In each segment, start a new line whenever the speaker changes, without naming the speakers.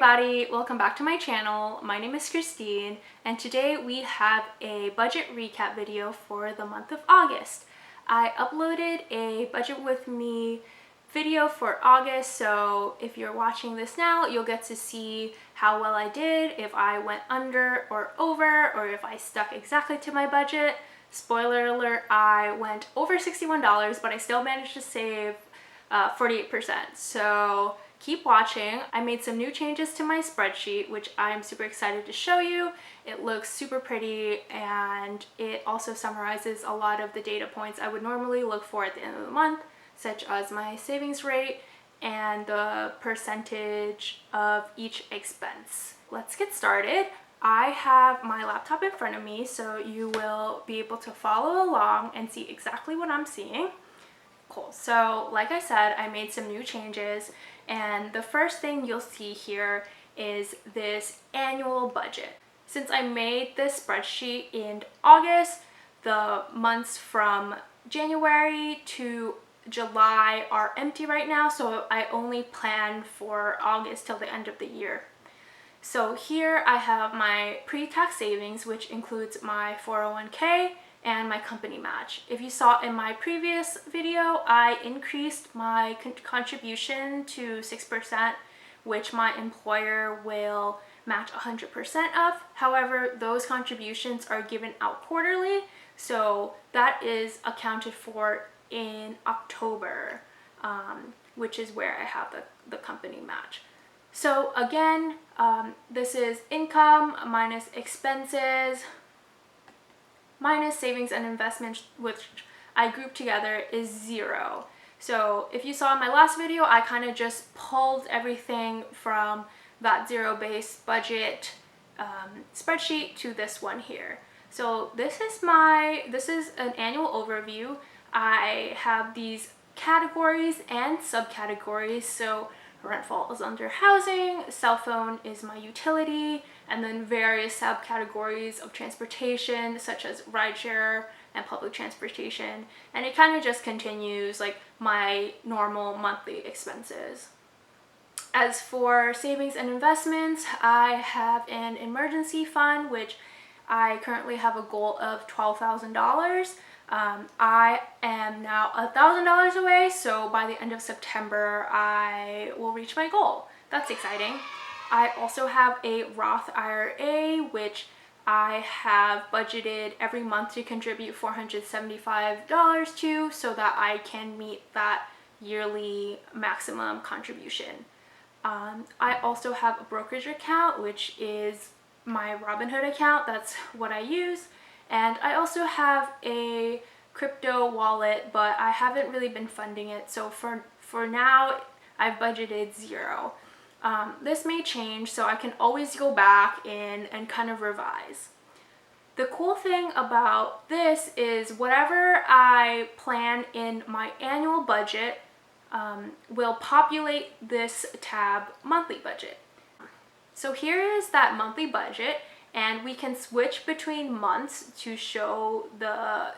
everybody, welcome back to my channel. My name is Christine and today we have a budget recap video for the month of August. I uploaded a budget with me video for August, so if you're watching this now, you'll get to see how well I did, if I went under or over, or if I stuck exactly to my budget. Spoiler alert, I went over $61, but I still managed to save 48%. So keep watching. I made some new changes to my spreadsheet, which I'm super excited to show you. It looks super pretty and it also summarizes a lot of the data points I would normally look for at the end of the month, such as my savings rate and the percentage of each expense. Let's get started. I have my laptop in front of me, so you will be able to follow along and see exactly what I'm seeing. Cool. So like I said, I made some new changes, and the first thing you'll see here is this annual budget. Since I made this spreadsheet in August, the months from January to July are empty right now, so I only plan for August till the end of the year. So here I have my pre-tax savings, which includes my 401k and my company match. If you saw in my previous video, I increased my contribution to 6%, which my employer will match 100% of. However, those contributions are given out quarterly, so that is accounted for in October, which is where I have the company match. So again, this is income minus expenses minus savings and investments, which I grouped together, is 0. So if you saw in my last video, I kind of just pulled everything from that zero-based budget spreadsheet to this one here. So this is an annual overview. I have these categories and subcategories. So rent falls under housing, cell phone is my utility, and then various subcategories of transportation such as rideshare and public transportation. And it kind of just continues like my normal monthly expenses. As for savings and investments, I have an emergency fund, which I currently have a goal of $12,000. I am now $1,000 away, so by the end of September, I will reach my goal. That's exciting. I also have a Roth IRA, which I have budgeted every month to contribute $475 to, so that I can meet that yearly maximum contribution. I also have a brokerage account, which is my Robinhood account. That's what I use. And I also have a crypto wallet, but I haven't really been funding it. So for now, I've budgeted 0. This may change, so I can always go back in and kind of revise. The cool thing about this is whatever I plan in my annual budget will populate this tab monthly budget. So here is that monthly budget, and we can switch between months to show the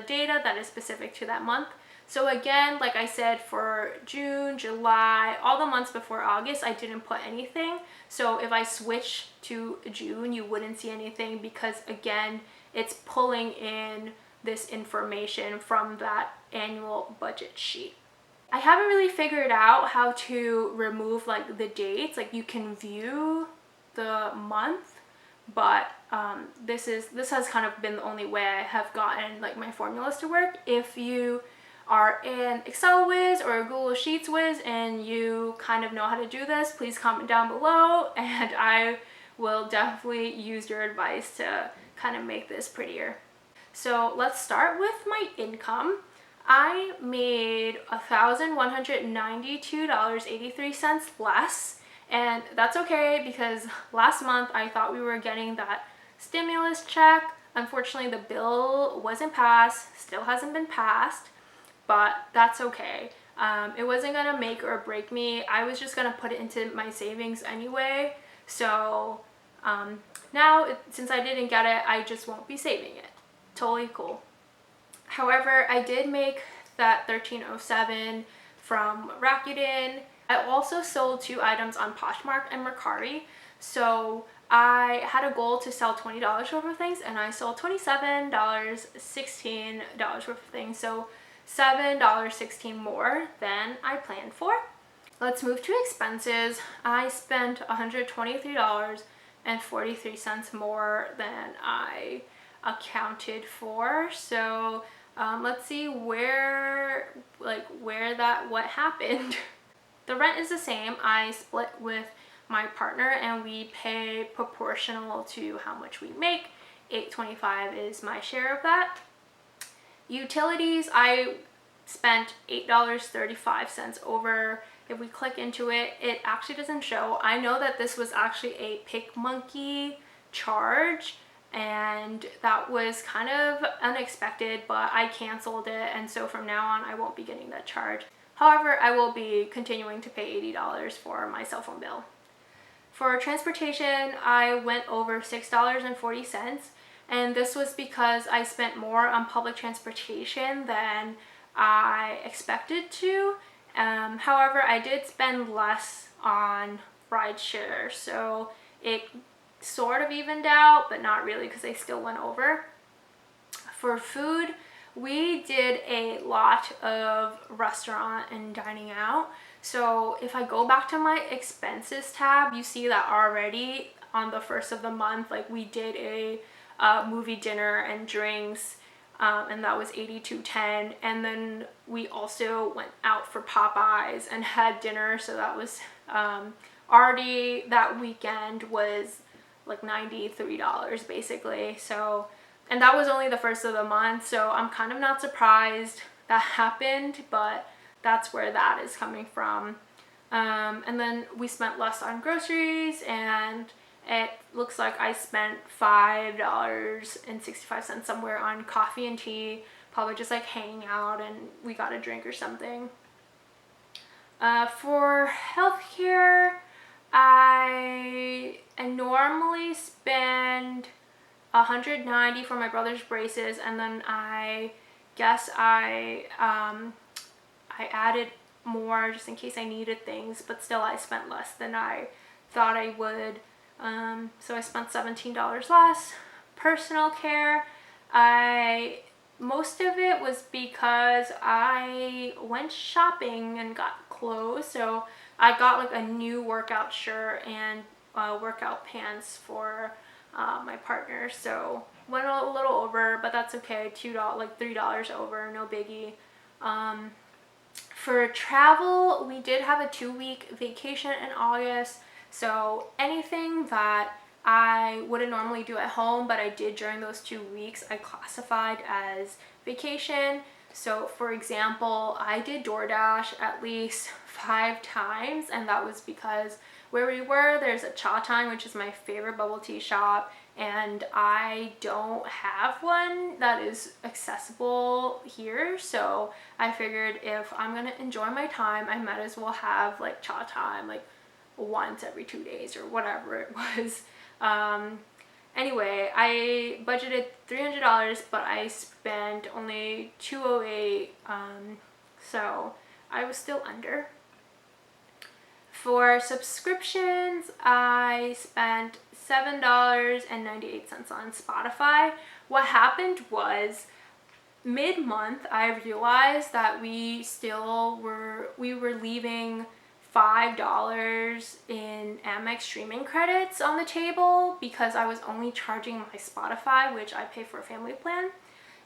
data that is specific to that month. So again, like I said, for June, July, all the months before August, I didn't put anything. So if I switch to June, you wouldn't see anything because again, it's pulling in this information from that annual budget sheet. I haven't really figured out how to remove like the dates. Like you can view the month, but this has kind of been the only way I have gotten like my formulas to work. If you are an Excel whiz or a Google Sheets whiz and you kind of know how to do this, please comment down below and I will definitely use your advice to kind of make this prettier. So let's start with my income. I made $1,192.83 less, and that's okay because last month I thought we were getting that stimulus check. Unfortunately, the bill wasn't passed, still hasn't been passed, but that's okay. It wasn't gonna make or break me. I was just gonna put it into my savings anyway. So now, since I didn't get it, I just won't be saving it. Totally cool. However, I did make that $13.07 from Rakuten. I also sold 2 items on Poshmark and Mercari. So I had a goal to sell $20 worth of things, and I sold $27, $16 worth of things. So $7.16 more than I planned for. Let's move to expenses. I spent $123.43 more than I accounted for. So let's see what happened. The rent is the same. I split with my partner and we pay proportional to how much we make. $8.25 is my share of that. Utilities, I spent $8.35 over. If we click into it, it actually doesn't show. I know that this was actually a PicMonkey charge, and that was kind of unexpected, but I canceled it, and so from now on I won't be getting that charge. However, I will be continuing to pay $80 for my cell phone bill. For transportation, I went over $6.40, and this was because I spent more on public transportation than I expected to. However, I did spend less on rideshare, so it sort of evened out, but not really because I still went over. For food, we did a lot of restaurant and dining out. So if I go back to my expenses tab, you see that already on the first of the month, like we did a movie dinner and drinks, and that was $82.10. And then we also went out for Popeyes and had dinner, so that was already, that weekend was like $93 basically. So, and that was only the first of the month, so I'm kind of not surprised that happened, but that's where that is coming from. And then we spent less on groceries, and it looks like I spent $5.65 somewhere on coffee and tea, probably just like hanging out and we got a drink or something. For healthcare, I normally spend $190 for my brother's braces, and then I guess I added more just in case I needed things, but still I spent less than I thought I would. So I spent $17 less. Personal care, most of it was because I went shopping and got clothes. So I got like a new workout shirt and workout pants for my partner. So went a little over, but that's okay. $3 over, no biggie. For travel, we did have a 2-week vacation in August. So anything that I wouldn't normally do at home, but I did during those 2 weeks, I classified as vacation. So for example, I did DoorDash at least 5 times, and that was because where we were, there's a Cha Time, which is my favorite bubble tea shop, and I don't have one that is accessible here. So I figured if I'm gonna enjoy my time, I might as well have like Cha Time like once every 2 days or whatever it was. Anyway, I budgeted $300, but I spent only $208, so I was still under. For subscriptions, I spent $7.98 on Spotify. What happened was, mid-month, I realized that we were leaving $5 in Amex streaming credits on the table because I was only charging my Spotify, which I pay for a family plan.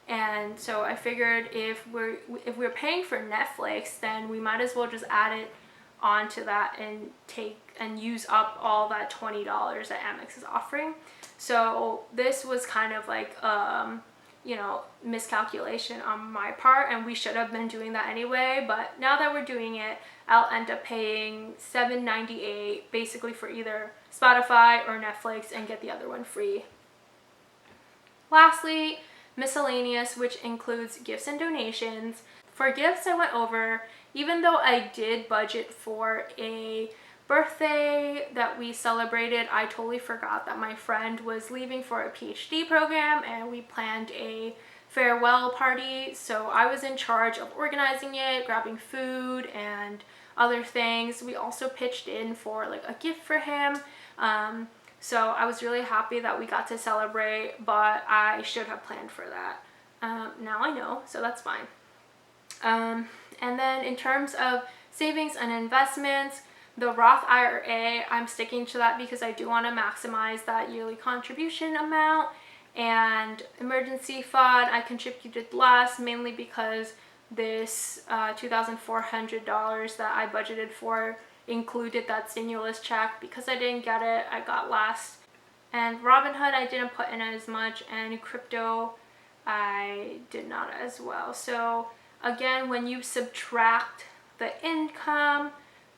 And so I figured if we're paying for Netflix, then we might as well just add it onto that and use up all that $20 that Amex is offering. So this was kind of like miscalculation on my part, and we should have been doing that anyway, but now that we're doing it, I'll end up paying $7.98 basically for either Spotify or Netflix and get the other one free. Lastly, miscellaneous, which includes gifts and donations. For gifts, I went over, even though I did budget for a birthday that we celebrated. I totally forgot that my friend was leaving for a PhD program and we planned a farewell party. So I was in charge of organizing it, grabbing food, and other things. We also pitched in for like a gift for him. So I was really happy that we got to celebrate, but I should have planned for that. Now I know, so that's fine. And then in terms of savings and investments, the Roth IRA, I'm sticking to that because I do want to maximize that yearly contribution amount. And emergency fund, I contributed less, mainly because this $2,400 that I budgeted for included that stimulus check. Because I didn't get it, I got last. And Robinhood, I didn't put in as much, and crypto, I did not as well. So again, when you subtract the income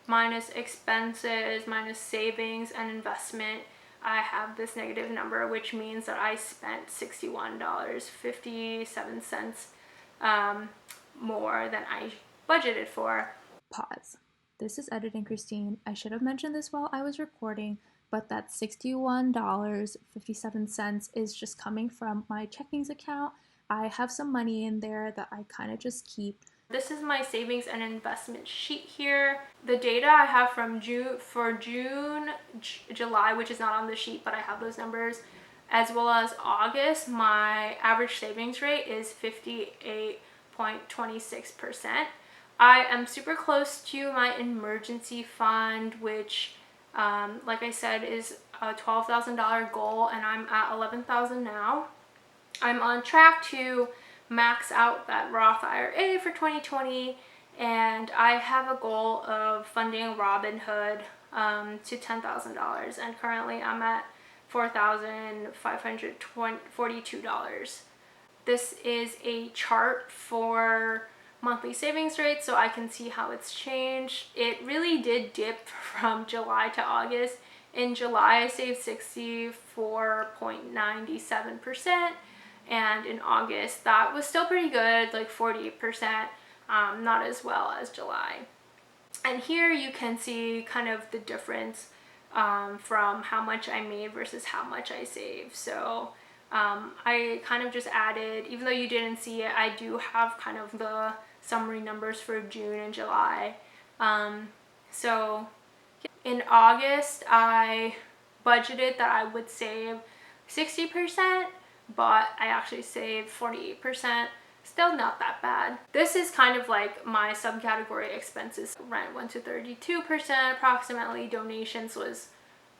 minus expenses minus savings and investment, I have this negative number, which means that I spent $61.57 more than I budgeted for.
Pause. This is editing Christine. I should have mentioned this while I was recording, but that $61.57 is just coming from my checkings account. I have some money in there that I kind of just keep.
This is my savings and investment sheet here. The data I have from June, July, which is not on the sheet, but I have those numbers, as well as August, my average savings rate is 58.26%. I am super close to my emergency fund, which, like I said, is a $12,000 goal, and I'm at $11,000 now. I'm on track to max out that Roth IRA for 2020, and I have a goal of funding Robinhood to $10,000, and currently I'm at $4,542. This is a chart for monthly savings rates, so I can see how it's changed. It really did dip from July to August. In July, I saved 64.97%. And in August, that was still pretty good, like 48%, not as well as July. And here you can see kind of the difference from how much I made versus how much I saved. So I kind of just added, even though you didn't see it, I do have kind of the summary numbers for June and July. So in August, I budgeted that I would save 60%, but I actually saved 48%. Still not that bad. This is kind of like my subcategory expenses. Rent went to 32% approximately. Donations was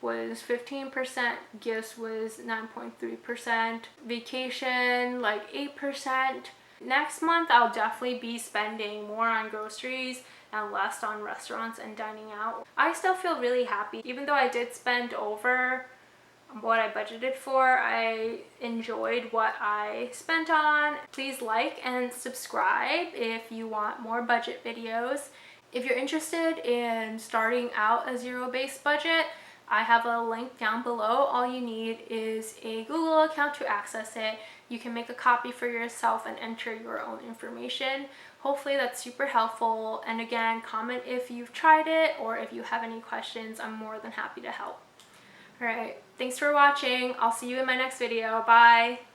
15%. Gifts was 9.3%. Vacation like 8%. Next month I'll definitely be spending more on groceries and less on restaurants and dining out. I still feel really happy. Even though I did spend over what I budgeted for, I enjoyed what I spent on. Please like and subscribe if you want more budget videos. If you're interested in starting out a zero-based budget, I have a link down below. All you need is a Google account to access it. You can make a copy for yourself and enter your own information. Hopefully that's super helpful. And again, comment if you've tried it or if you have any questions. I'm more than happy to help. Alright, thanks for watching. I'll see you in my next video. Bye!